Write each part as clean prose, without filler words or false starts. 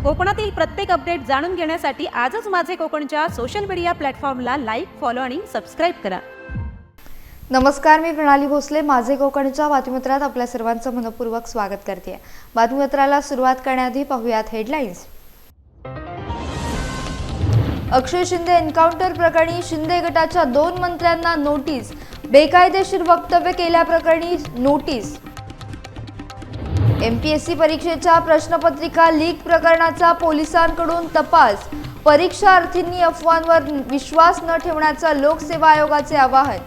कोकणातील प्रत्येक अपडेट जाणून घेण्यासाठी आजच माझे कोकणच्या सोशल मीडिया प्लॅटफॉर्मला लाईक, फॉलो आणि सबस्क्राईब करा. नमस्कार, मी प्रणाली भोसले. माझे कोकणच्या बातमीपत्रात आपल्या सर्वांचं मनपूर्वक स्वागत करते. बातमीपत्राला सुरुवात करण्याआधी पाहूयात हेडलाईन्स. अक्षय शिंदे एन्काउंटर प्रकरणी शिंदे गटाच्या 2 मंत्र्यांना नोटीस. बेकायदेशीर वक्तव्य केल्याप्रकरणी नोटीस. एमपीएससी परीक्षेच्या प्रश्नपत्रिका लीक प्रकरणाचा पोलिसांकडून तपास. परीक्षार्थींनी अफवांवर विश्वास न ठेवण्याचं लोकसेवा आयोगाचे आवाहन.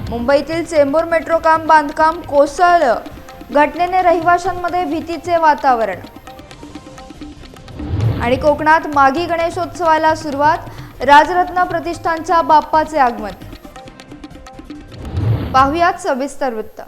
मुंबईतील चेंबूर मेट्रो बांधकाम कोसळलं. घटनेने रहिवाशांमध्ये भीतीचे वातावरण. आणि कोकणात माघी गणेशोत्सवाला सुरुवात. राजरत्न प्रतिष्ठानच्या बाप्पाचे आगमन. पाहुयात सविस्तर वृत्त.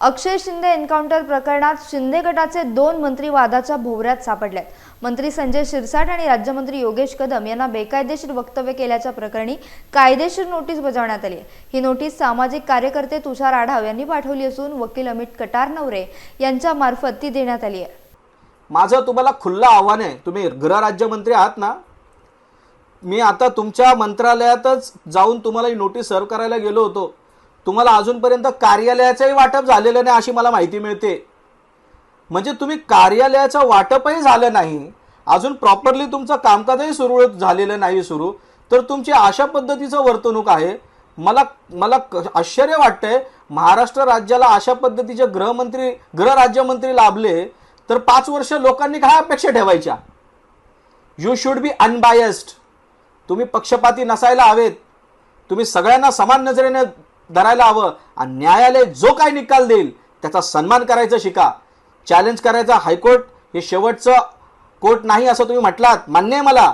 अक्षय शिंदे एन्काउंटर प्रकरणात शिंदे गटाचे 2 मंत्री वादाच्या भोवऱ्यात सापडलेत. मंत्री संजय शिरसाट आणि राज्यमंत्री योगेश कदम यांना बेकायदेशीर वक्तव्य केल्याच्या प्रकरणी कायदेशीर नोटीस बजावण्यात आली. ही नोटीस सामाजिक कार्यकर्ते तुषार आढाव यांनी पाठवली असून वकील अमित कटारनवरे यांच्या मार्फत ती देण्यात आली आहे. माझं तुम्हाला खुल्लं आव्हान आहे. तुम्ही गृहराज्यमंत्री आहात ना, मी आता तुमच्या मंत्रालयातच जाऊन तुम्हाला ही नोटीस सर्व करायला गेलो होतो. तुम्हाला अजूनपर्यंत कार्यालयाचंही वाटप झालेलं नाही अशी मला माहिती मिळते. म्हणजे तुम्ही कार्यालयाचं वाटपही झालं नाही, अजून प्रॉपरली तुमचं कामकाजही सुरळीत झालेलं नाही सुरू, तर तुमची अशा पद्धतीचं वर्तणूक आहे. मला आश्चर्य वाटतंय. महाराष्ट्र राज्याला अशा पद्धतीचे गृहराज्यमंत्री लाभले तर 5 वर्ष लोकांनी काय अपेक्षा ठेवायच्या? You should be unbiased. तुम्ही पक्षपाती नसायला हवेत. तुम्ही सगळ्यांना समान नजरेने धरायला हवं आणि न्यायालय जो काही निकाल देईल त्याचा सन्मान करायचं शिका. चॅलेंज करायचा हायकोर्ट हे शेवटचं कोर्ट नाही असं तुम्ही म्हटलात, मान्य आहे मला.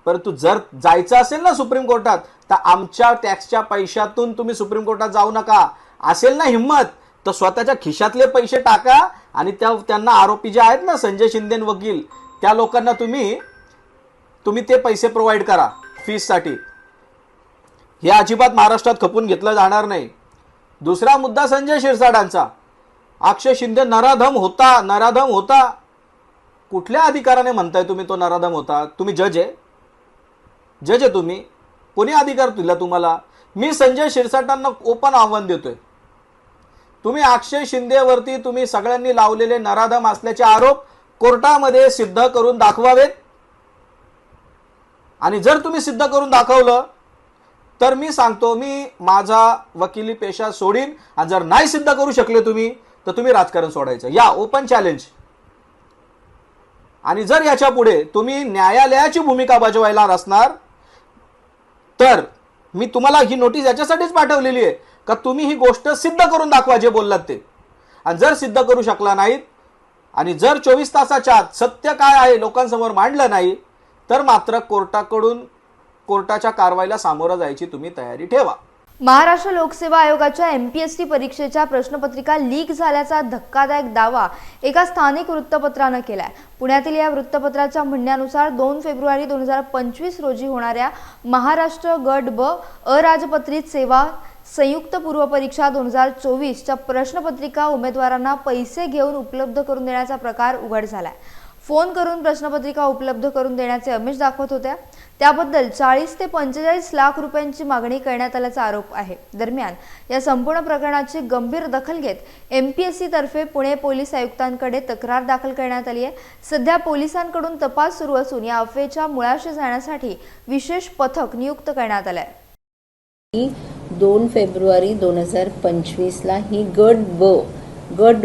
परंतु जर जायचं असेल ना सुप्रीम कोर्टात, तर आमच्या टॅक्सच्या पैशातून तुम्ही सुप्रीम कोर्टात जाऊ नका. असेल ना हिंमत तर स्वतःच्या खिशातले पैसे टाका आणि त्यांना आरोपी जे आहेत ना संजय शिंदे वकील, त्या लोकांना तुम्ही ते पैसे प्रोव्हाइड करा फीससाठी. हे अजिबात महाराष्ट्रात खपून घेतलं जाणार नाही. दुसरा मुद्दा संजय शिरसाटांचा. अक्षय शिंदे नराधम होता. कुठल्या अधिकाराने म्हणताय तुम्ही तो नराधम होता? तुम्ही जज आहे तुम्ही. कोणी अधिकार दिला तुम्हाला? मी संजय शिरसाटांना ओपन आव्हान देतोय. तुम्ही अक्षय शिंदेवरती तुम्ही सगळ्यांनी लावलेले नराधम असल्याचे आरोप कोर्टामध्ये सिद्ध करून दाखवावेत. आणि जर तुम्ही सिद्ध करून दाखवलं तर मी सांगतो, मी माझा वकिली पेशा सोडीन. आणि जर नाही सिद्ध करू शकले तुम्ही, तर तुम्ही राजकारण सोडायचं. या ओपन चॅलेंज. आणि जर याच्या पुढे तुम्ही न्यायालयाची भूमिका बजावायला असणार तर मी तुम्हाला ही नोटीस याच्यासाठीच पाठवलेली आहे का तुम्ही ही गोष्ट सिद्ध करून दाखवा जे बोललात ते. आणि जर सिद्ध करू शकला नाहीत आणि जर 24 तासाच्या आत सत्य काय आहे लोकांसमोर मांडलं नाही तर मात्र कोर्टाच्या कारवाईला सामोरं जायची तुम्ही तयारी ठेवा. महाराष्ट्र लोकसेवा आयोगाच्या एमपीएससी परीक्षेच्या प्रश्नपत्रिका लीक झाल्याचा धक्कादायक दावा एका स्थानिक वृत्तपत्रानं केलाय. पुण्यातील या वृत्तपत्राच्या म्हणण्यानुसार 2 फेब्रुवारी 2025 रोजी होणाऱ्या महाराष्ट्र गट ब अराजपत्रित सेवा संयुक्त पूर्व परीक्षा 2024च्या प्रश्नपत्रिका उमेदवारांना पैसे घेऊन उपलब्ध करून देण्याचा प्रकार उघड झालाय. फोन करून प्रश्नपत्रिका उपलब्ध करून देण्याचे आमिष दाखवत होत्या. त्याबद्दल 40 ते 45 लाख रुपयांची मागणी करण्यात आल्याचा आरोप आहे. दरम्यान या संपूर्ण प्रकरणाची गंभीर दखल घेत एमपीएससी तर्फे पुणे पोलीस आयुक्तांकडे तक्रार दाखल करण्यात आली आहे. सध्या पोलिसांकडून तपास सुरू असून या अफवेच्या मुळाशी जाण्यासाठी विशेष पथक नियुक्त करण्यात आले आहे. 2 फेब्रुवारी 2025ला ही गट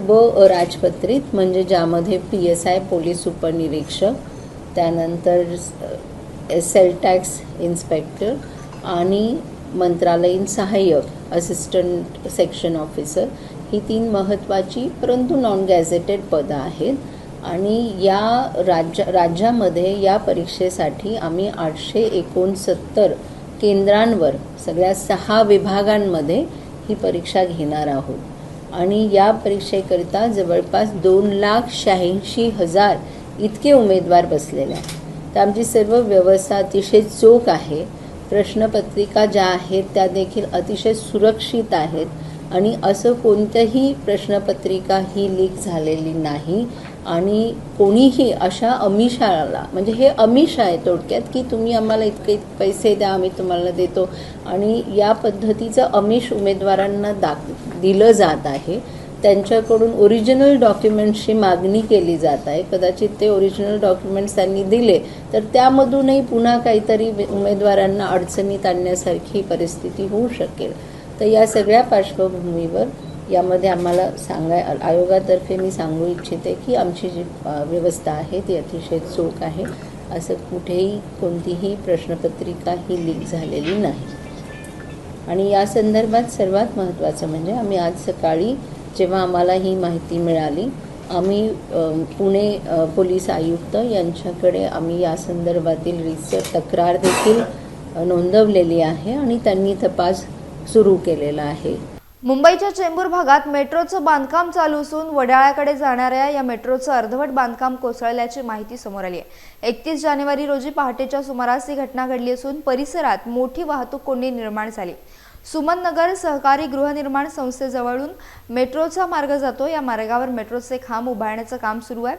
ब अराजपत्रित म्हणजे ज्यामध्ये PSI पोलीस उपनिरीक्षक, त्यानंतर सेल टॅक्स इन्स्पेक्टर आणि मंत्रालयीन सहाय्यक असिस्टंट सेक्शन ऑफिसर ही 3 महत्त्वाची परंतु नॉन गॅझेटेड पदं आहेत. आणि या राज्यामध्ये या परीक्षेसाठी आम्ही 869 केंद्रांवर सगळ्या 6 विभागांमध्ये ही परीक्षा घेणार आहोत. आणि या परीक्षेकरिता जवळपास 2,86,000 इतके उमेदवार बसलेले आहेत. तर आमची सर्व व्यवस्था अतिशय चोख आहे. प्रश्नपत्रिका ज्या आहेत त्या देखील अतिशय सुरक्षित आहेत आणि असं कोणतंही प्रश्नपत्रिका ही लीक झालेली नाही आणि कोणीही अशा अमिषाला, म्हणजे हे अमिष आहे थोडक्यात, की तुम्ही आम्हाला इतके पैसे द्या आम्ही तुम्हाला देतो, आणि या पद्धतीचं अमिष उमेदवारांना दिलं जात आहे. त्यांच्याकडून ओरिजिनल डॉक्युमेंट्सची मागणी केली जात आहे. कदाचित ते ओरिजिनल डॉक्युमेंट्स त्यांनी दिले तर त्यामधूनही पुन्हा काहीतरी उमेदवारांना अडचणीत आणण्यासारखी परिस्थिती होऊ शकेल. तर या सगळ्या पार्श्वभूमीवर यामध्ये आम्हाला आयोगातर्फे मी सांगू इच्छिते की आमची जी व्यवस्था आहे ती अतिशय चोख आहे. असं कुठेही कोणतीही प्रश्नपत्रिका ही लीक झालेली नाही. आणि या संदर्भात सर्वात महत्त्वाचं म्हणजे आम्ही आज सकाळी जेव्हा आम्हाला ही माहिती मिळाली, आम्ही पुणे पोलीस आयुक्त यांच्याकडे आम्ही या संदर्भातील रीतसर तक्रार देखील नोंदवलेली आहे आणि त्यांनी तपास सुरू केलेला आहे. मुंबईच्या चेंबूर भागात मेट्रोचं बांधकाम चालू असून वडाळ्याकडे जाणाऱ्या या मेट्रोचं अर्धवट बांधकाम कोसळल्याची माहिती समोर आली आहे. 31 जानेवारी रोजी पहाटेच्या सुमारास ही घटना घडली असून परिसरात मोठी वाहतूक कोंडी निर्माण झाली. सुमन नगर सहकारी गृहनिर्माण संस्थेजवळून मेट्रोचा मार्ग जातो. या मार्गावर मेट्रोचे खांब उभारण्याचं काम सुरू आहे.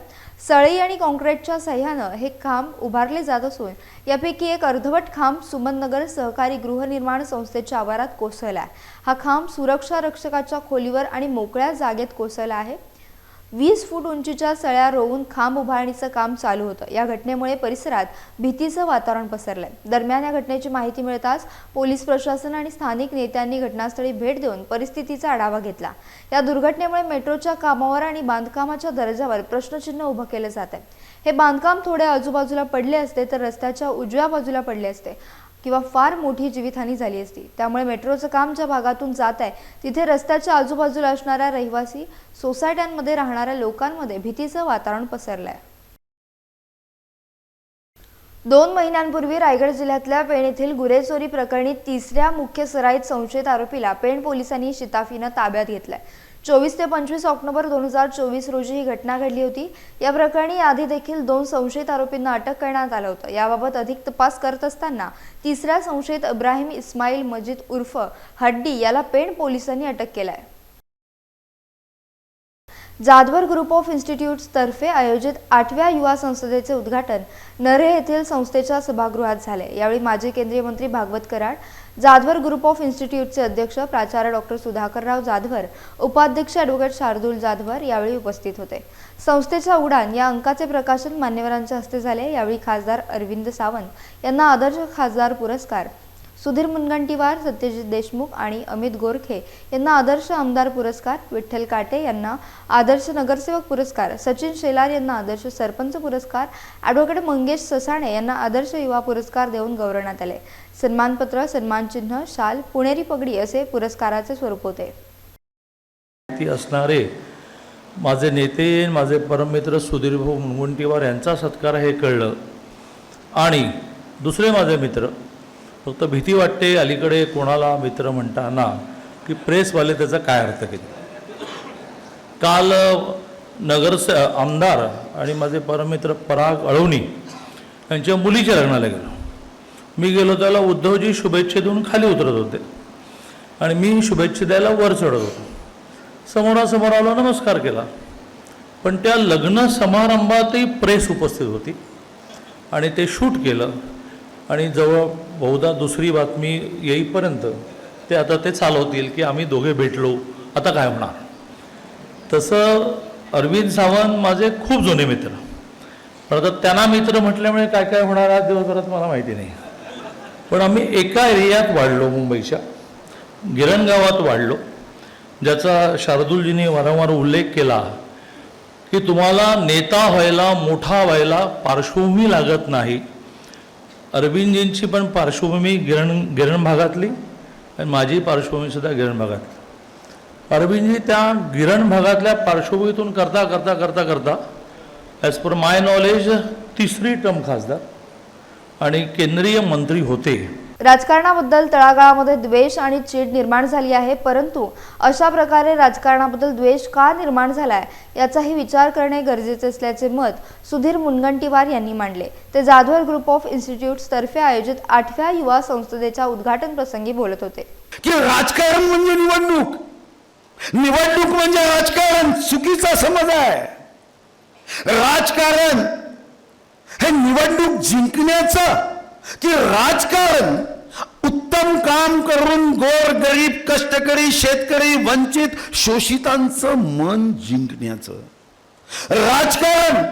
सळई आणि कॉन्क्रीटच्या सहाय्यानं हे खांब उभारले जात असून यापैकी एक अर्धवट खांब सुमन नगर सहकारी गृहनिर्माण संस्थेच्या आवारात कोसळला आहे. हा खांब सुरक्षा रक्षकाच्या खोलीवर आणि मोकळ्या जागेत कोसळला आहे. 20 फूट उंचीच्या सळ्या रोवून खांब उभारणीचं काम चालू होतं. या घटनेमुळे परिसरात भीतीचं वातावरण पसरलंय. दरम्यान या घटनेची माहिती मिळताच पोलीस प्रशासन आणि स्थानिक नेत्यांनी घटनास्थळी भेट देऊन परिस्थितीचा आढावा घेतला. या दुर्घटनेमुळे मेट्रोच्या कामावर आणि बांधकामाच्या दर्जावर प्रश्नचिन्ह उभं केलं जात आहे. हे बांधकाम थोडे आजूबाजूला पडले असते तर रस्त्याच्या उजव्या बाजूला पडले असते किंवा फार मोठी जीवितहानी झाली असती. त्यामुळे मेट्रोचं काम ज्या भागातून जात आहे तिथे रस्त्याच्या आजूबाजूला असणाऱ्या रहिवासी सोसायट्यांमध्ये राहणाऱ्या लोकांमध्ये भीतीचं वातावरण पसरलंय. 2 महिन्यांपूर्वी रायगड जिल्ह्यातल्या पेण येथील गुरे चोरी प्रकरणी 3ऱ्या मुख्य सराईत संशयित आरोपीला पेण पोलिसांनी शिताफीनं ताब्यात घेतलंय. 24 ते 25 ऑक्टोबर 2024 रोजी ही घटना घडली होती. या प्रकरणी आधी देखील 2 संशयित आरोपींना अटक करण्यात आलं होतं. याबाबत अधिक तपास करत असताना 3ऱ्या संशयित इब्राहिम इस्माईल मजीद उर्फ हड्डी याला पेण पोलिसांनी अटक केलाय. जाधवर ग्रुप ऑफ इन्स्टिट्यूट्स तर्फे आयोजित 8व्या युवा संसदेचे उद्घाटन नरे येथील संस्थेच्या सभागृहात झाले. यावेळी माजी केंद्रीय मंत्री भागवत कराड, जाधवर ग्रुप ऑफ इन्स्टिट्यूटचे अध्यक्ष प्राचार्य डॉक्टर सुधाकरराव जाधवर, उपाध्यक्ष ॲडव्होकेट शार्दूल जाधवर यावेळी उपस्थित होते. संस्थेच्या उडान या अंकाचे प्रकाशन मान्यवरांच्या हस्ते झाले. यावेळी खासदार अरविंद सावंत यांना आदर्श खासदार पुरस्कार, सुधीर मुनगंटीवार, सत्यजित देशमुख आणि अमित गोरखे यांना आदर्श आमदार पुरस्कार, विठ्ठल काटे यांना आदर्श नगरसेवक पुरस्कार, सचिन शेलार यांना आदर्श सरपंच पुरस्कार, ॲडव्होकेट मंगेश ससाणे यांना आदर्श युवा पुरस्कार देऊन गौरवण्यात आले. सन्मानपत्र, सन्मानचिन्ह, शाल, पुणेरी पगडी असे पुरस्काराचे स्वरूप होते. ती असणारे माझे नेते, माझे परममित्र सुधीर भाऊ मुनगंटीवार यांचा सत्कार हे कळलं. आणि दुसरे माझे मित्र, फक्त भीती वाटते अलीकडे कोणाला मित्र म्हणताना की प्रेसवाले त्याचा काय अर्थ केला. काल आमदार आणि माझे परममित्र पराग अळवणी यांच्या मुलीच्या लग्नाला गेलो. मी गेलो त्याला उद्धवजी शुभेच्छा देऊन खाली उतरत होते आणि मी शुभेच्छा द्यायला वर चढत होतो. समोरासमोर आलो, नमस्कार केला. पण त्या लग्न समारंभातही प्रेस उपस्थित होती आणि ते शूट केलं आणि जवळ बहुधा दुसरी बातमी येईपर्यंत ते आता ते चालवतील की आम्ही दोघे भेटलो, आता काय होणार. तसं अरविंद सावंत माझे खूप जुने मित्र, पण आता त्यांना मित्र म्हटल्यामुळे काय काय होणार आज दिवसभरात मला माहिती नाही. पण आम्ही एका एरियात वाढलो, मुंबईच्या गिरण गावात वाढलो, ज्याचा शार्दूलजींनी वारंवार उल्लेख केला की तुम्हाला नेता व्हायला, मोठा व्हायला पार्श्वभूमी लागत नाही. अरविंदजींची पण पार्श्वभूमी गिरण भागातली आणि माझी पार्श्वभूमीसुद्धा गिरण भागातली. अरविंदजी त्या गिरण भागातल्या पार्श्वभूमीतून करता करता करता करता ॲज पर माय नॉलेज 3री टर्म खासदार आणि केंद्रीय मंत्री होते. राजकारणाबद्दल तळागाळामध्ये द्वेष आणि चीड निर्माण झाली आहे, परंतु अशा प्रकारे राजकारणाबद्दल द्वेष का निर्माण झालाय याचाही विचार करणे गरजेचे असल्याचे मत सुधीर मुनगंटीवार यांनी मांडले. ते जाधवर ग्रुप ऑफ इन्स्टिट्यूट्स तर्फे आयोजित 8व्या युवा संसदेच्या उद्घाटन प्रसंगी बोलत होते. की राजकारण म्हणजे निवडणूक, निवडणूक म्हणजे राजकारण, चुकीचा समज आहे. राजकारण हे निवडणूक जिंकण्याचं की राजकारण उत्तम काम करून गोरगरीब कष्टकरी शेतकरी वंचित शोषितांचं मन जिंकण्याचं? राजकारण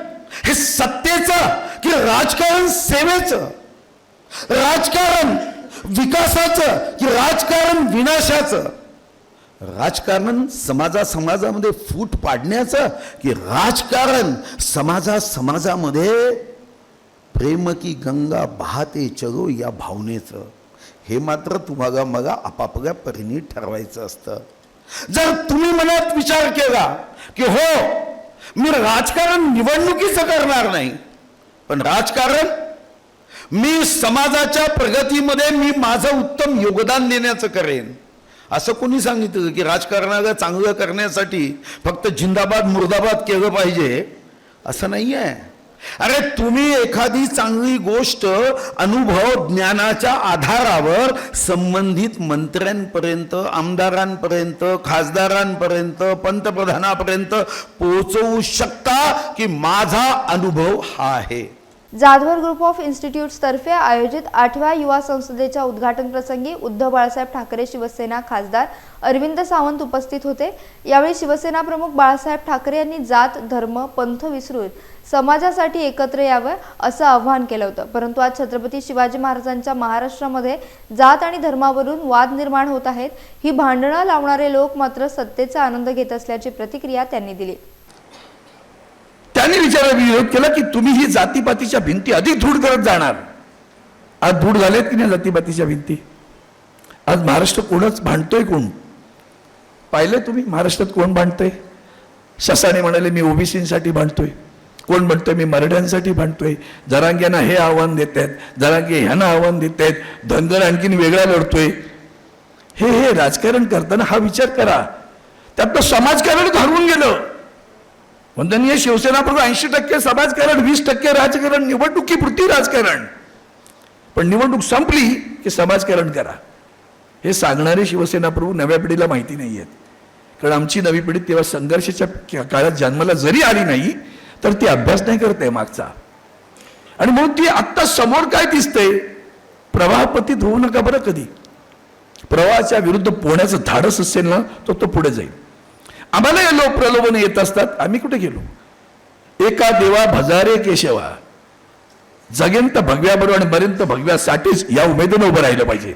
हे सत्तेचं की राजकारण सेवेचं? राजकारण विकासाचं की राजकारण विनाशाचं? राजकारण समाजामध्ये फूट पाडण्याचं की राजकारण समाजामध्ये प्रेम की गंगा बहाते चलो या भावनेचं? हे मात्र तुम्हाला मला आपापल्या परीने ठरवायचं असतं. जर तुम्ही मनात विचार केला की हो मी राजकारण निवडणुकीचं करणार नाही, पण राजकारण मी समाजाच्या प्रगतीमध्ये मी माझं उत्तम योगदान देण्याचं करेन, असं कोणी सांगितलं की राजकारणाला चांगलं करण्यासाठी फक्त जिंदाबाद मुर्दाबाद केलं पाहिजे? असं नाही आहे. अरे तुम्ही एखादी चांगली गोष्ट अनुभव ज्ञानाच्या आधारावर संबंधित मंत्र्यांपर्यंत, आमदारांपर्यंत, खासदारांपर्यंत, पंतप्रधानापर्यंत पोहोचवू शकता की माझा अनुभव हा आहे. जाधवर ग्रुप ऑफ इन्स्टिट्यूट्स तर्फे आयोजित 8व्या युवा संसदेच्या उद्घाटन प्रसंगी उद्धव बाळासाहेब ठाकरे, शिवसेना खासदार अरविंद सावंत उपस्थित होते. यावेळी शिवसेना प्रमुख बाळासाहेब ठाकरे यांनी जात, धर्म, पंथ विसरून समाजासाठी एकत्र यावं असं आवाहन केलं होतं. परंतु आज छत्रपती शिवाजी महाराजांच्या महाराष्ट्रामध्ये जात आणि धर्मावरून वाद निर्माण होत आहेत. ही भांडणं लावणारे लोक मात्र सत्तेचा आनंद घेत असल्याची प्रतिक्रिया त्यांनी दिली. त्यांनी विरोध केला की तुम्ही ही जातीपातीच्या भिंती अधिक दृढ करत जाणार. आज दृढ झालेत की नाही जातीपातीच्या भिंती? आज महाराष्ट्र कोणच भांडतोय? कोण पाहिलं तुम्ही महाराष्ट्रात कोण भांडतोय? शसाने म्हणाले मी ओबीसीसाठी भांडतोय, कोण म्हणतोय मी मराठ्यांसाठी भांडतोय, जरांग्यांना हे आव्हान देत आहेत, जरांगे ह्यांना आव्हान देत आहेत, धनगर आणखीन वेगळा लढतोय. हे राजकारण करताना हा विचार करा. त्यातलं समाजकारण घालवून गेलं. वंदनीय शिवसेना प्रमुख 80% समाजकारण, 20% राजकारण, निवडणुकीपुरती राजकारण. पण निवडणूक संपली की समाजकारण करा हे सांगणारे शिवसेना प्रमुख नव्या पिढीला माहिती नाही आहेत. कारण आमची नवी पिढी तेव्हा संघर्षाच्या काळात जन्माला जरी आली नाही तर ती अभ्यास नाही करते मागचा. आणि म्हणून ती आत्ता समोर काय दिसतंय, प्रवाहपतीत होऊ नका बरं. कधी प्रवाहाच्या विरुद्ध पोहण्याचं धाडस असेल ना तो पुढे जाईल. आम्हाला या लोक प्रलोभन येत असतात. आम्ही कुठे गेलो? एका देवा भजारे केशवा, जगेंत भगव्याबरोबर आणि बरेंत भगव्यासाठीच या उमेदीने उभं राहिलं पाहिजे.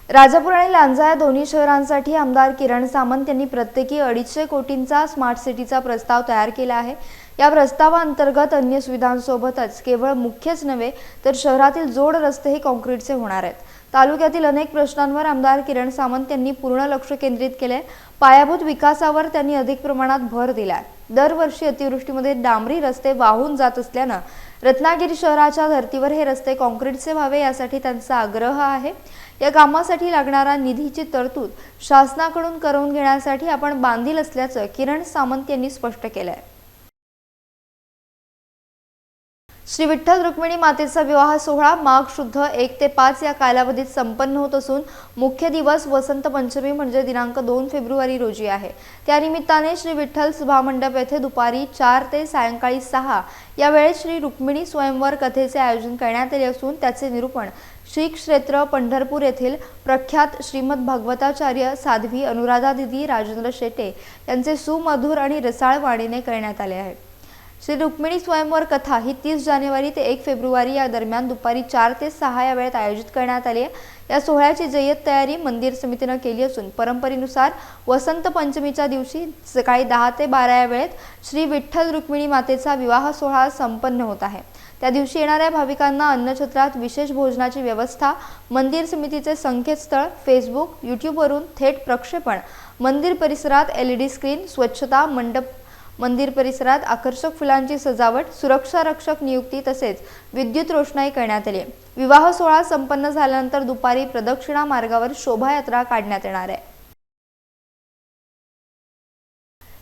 राजापूर आणि लांजा या दोन्ही शहरांसाठी आमदार किरण सामंत यांनी प्रत्येकी 250 कोटींचा स्मार्ट सिटीचा प्रस्ताव तयार केला आहे. या प्रस्तावाअंतर्गत अन्य सुविधांसोबतच केवळ मुख्यच नव्हे तर शहरातील जोड रस्तेही काँक्रीटचे होणार आहेत. तालुक्यातील अनेक प्रश्नांवर आमदार किरण सामंत यांनी पूर्ण लक्ष केंद्रित केले. पायाभूत विकासावर त्यांनी अधिक प्रमाणात भर दिलाय. दरवर्षी अतिवृष्टीमध्ये डांबरी रस्ते वाहून जात असल्यानं रत्नागिरी शहराच्या धर्तीवर हे रस्ते काँक्रीटचे व्हावे यासाठी त्यांचा आग्रह आहे. या कामासाठी लागणारा निधीची तरतूद शासनाकडून करून घेण्यासाठी आपण बांधील असल्याचं किरण सामंत यांनी स्पष्ट केलंय. श्री विठ्ठल रुक्मिणी मातेचा विवाह सोहळा माघ शुद्ध 1 ते 5 या कालावधीत संपन्न होत असून मुख्य दिवस वसंत पंचमी म्हणजे दिनांक 2 फेब्रुवारी रोजी आहे. त्यानिमित्ताने श्री विठ्ठल सभामंडप येथे दुपारी 4 ते सायंकाळी 6 या वेळेत श्री रुक्मिणी स्वयंवर कथेचे आयोजन करण्यात आले असून त्याचे निरूपण श्री क्षेत्र पंढरपूर येथील प्रख्यात श्रीमद भागवताचार्य साध्वी अनुराधा दिदी राजेंद्र शेटे यांचे सुमधुर आणि रसाळ वाणीने करण्यात आले आहे. श्री रुक्मिणी स्वयंवर कथा ही 30 जानेवारी ते 1 फेब्रुवारी या दरम्यान दुपारी 4 ते 6 या वेळेत आयोजित करण्यात आली आहे. या सोहळ्याची जय्यत तयारी मंदिर समितीने केली असून परंपरेनुसार वसंत पंचमीच्या दिवशी सकाळी 10 ते 12 या वेळेत श्री विठ्ठल रुक्मिणी मातेचा विवाह सोहळा संपन्न होत आहे. त्या दिवशी येणाऱ्या भाविकांना अन्नछत्रात विशेष भोजनाची व्यवस्था, मंदिर समितीचे संकेतस्थळ, फेसबुक, यूट्यूबवरून थेट प्रक्षेपण, मंदिर परिसरात LED स्क्रीन, स्वच्छता मंडप, मंदिर परिसरात आकर्षक फुलांची सजावट, सुरक्षा रक्षक नियुक्ती तसेच विद्युत रोषणाई करण्यात आली. विवाह सोहळा संपन्न झाल्यानंतर दुपारी प्रदक्षिणा मार्गावर शोभायात्रा काढण्यात येणार आहे.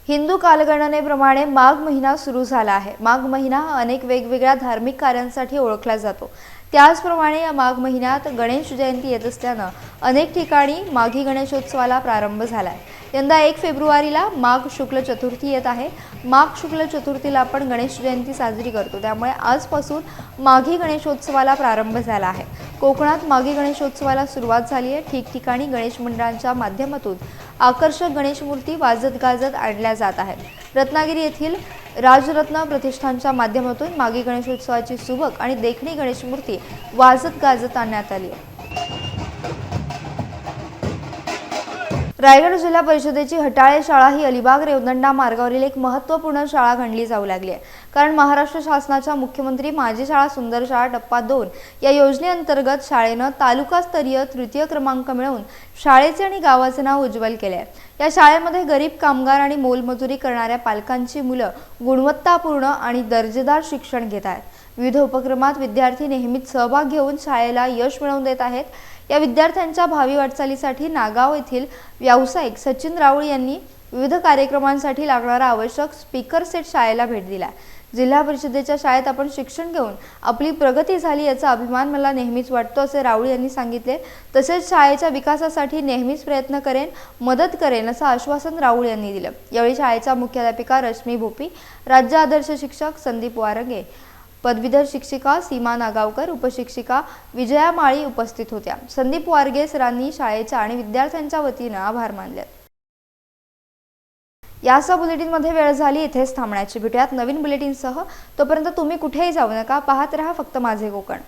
हिंदू कालगणनेप्रमाणे माघ महिना सुरू झाला आहे. माघ महिना हा अनेक वेगवेगळ्या धार्मिक कार्यांसाठी ओळखला जातो. त्याचप्रमाणे या माघ महिन्यात गणेश जयंती येत असल्यानं अनेक ठिकाणी माघी गणेशोत्सवाला प्रारंभ झालाय. यंदा 1 फेब्रुवारीला माघ शुक्ल चतुर्थी येत आहे. माघ शुक्ल चतुर्थीला आपण गणेश जयंती साजरी करतो. त्यामुळे आजपासून माघी गणेशोत्सवाला प्रारंभ झाला आहे. कोकणात माघी गणेशोत्सवाला सुरुवात झाली आहे. ठिकठिकाणी गणेश मंडळांच्या माध्यमातून आकर्षक गणेश मूर्ती वाजत गाजत आणल्या जात आहेत. रत्नागिरी येथील राजरत्न प्रतिष्ठानच्या माध्यमातून माघी गणेशोत्सवाची सुबक आणि देखणी गणेश मूर्ती वाजत गाजत आणण्यात आली आहे. रायगड जिल्हा परिषदेची हटाळे शाळा ही अलिबाग रेवदंडा मार्गावरील एक महत्त्वपूर्ण शाळा गणली जाऊ लागली आहे. कारण महाराष्ट्र शासनाच्या मुख्यमंत्री माझी शाळा सुंदर शाळा टप्पा 2 या योजनेअंतर्गत शाळेनं तालुकास्तरीय तृतीय क्रमांक मिळवून शाळेचे आणि गावाचे नाव उज्ज्वल केले आहे. या शाळेमध्ये गरीब कामगार आणि मोलमजुरी करणाऱ्या पालकांची मुलं गुणवत्तापूर्ण आणि दर्जेदार शिक्षण घेत आहेत. विविध उपक्रमात विद्यार्थी नेहमीच सहभाग घेऊन शाळेला यश मिळवून देत आहेत. या विद्यार्थ्यांच्या भावी वाटचालीसाठी नागाव येथील व्यावसायिक सचिन राऊळ यांनी विविध कार्यक्रमांसाठी लागणारा आवश्यक स्पीकर सेट शाळेला भेट दिला. जिल्हा परिषदेच्या शाळेत आपण शिक्षण घेऊन आपली प्रगती झाली याचा अभिमान मला नेहमीच वाटतो असे राऊळ यांनी सांगितले. तसेच शाळेच्या विकासासाठी नेहमीच प्रयत्न करेन, मदत करेन असं आश्वासन राऊळ यांनी दिलं. यावेळी शाळेच्या मुख्याध्यापिका रश्मी भोपी, राज्य आदर्श शिक्षक संदीप वारंगे, पदवीधर शिक्षिका सीमा नागावकर, उपशिक्षिका विजया माळी उपस्थित होत्या. संदीप वारगे सरांनी शाळेच्या आणि विद्यार्थ्यांच्या वतीनं आभार मानले. यासह बुलेटिनमध्ये वेळ झाली इथेच थांबण्याची. भेटूयात नवीन बुलेटिनसह. तोपर्यंत तुम्ही कुठेही जाऊ नका. पाहत रहा फक्त माझे कोकण.